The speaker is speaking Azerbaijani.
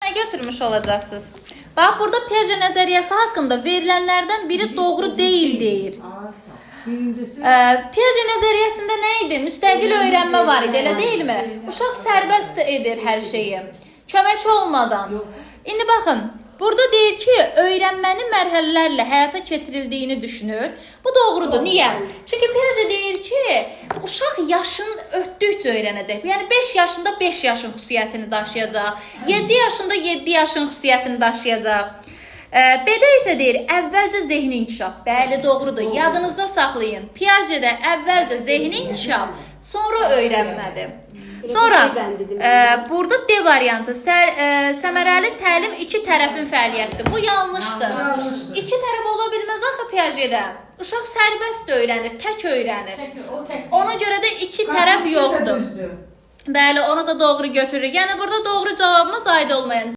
Ne götürmüş olacaqsınız? Bax, burada Piaget nəzəriyyəsi haqqında verilənlərdən biri doğru deyil deyir. Piaget nəzəriyyəsində nə idi? Müstəqil öyrənmə var idi, elə deyilmi? Uşaq sərbəst edir hər şeyi, kömək olmadan. İndi baxın, burada deyir ki, öyrənmənin mərhələlərlə həyata keçirildiyini düşünür. Bu doğrudur. Niyə? Çünki Piaget deyir ki, uşaq yaşın ötdükcə öyrənəcək. Yəni 5 yaşında 5 yaşın xüsusiyyətini daşıyacaq. 7 yaşında 7 yaşın xüsusiyyətini daşıyacaq. B-də isə deyir, əvvəlcə zehni inkişaf. Bəli, doğrudur. Yadınızda saxlayın. Piagetdə əvvəlcə zehni inkişaf, sonra öyrənmədir. Sonra burada D variantı, səmərəli təlim iki tərəfin fəaliyyətidir. Bu yanlışdır. İki tərəf ola bilməz axı Piagetdə. Uşaq sərbəst öyrənir, tək öyrənir. Ona görə də iki tərəf yoxdur. Bəli, onu da doğru götürürük. Yəni burada doğru cavabımız aid olmayan.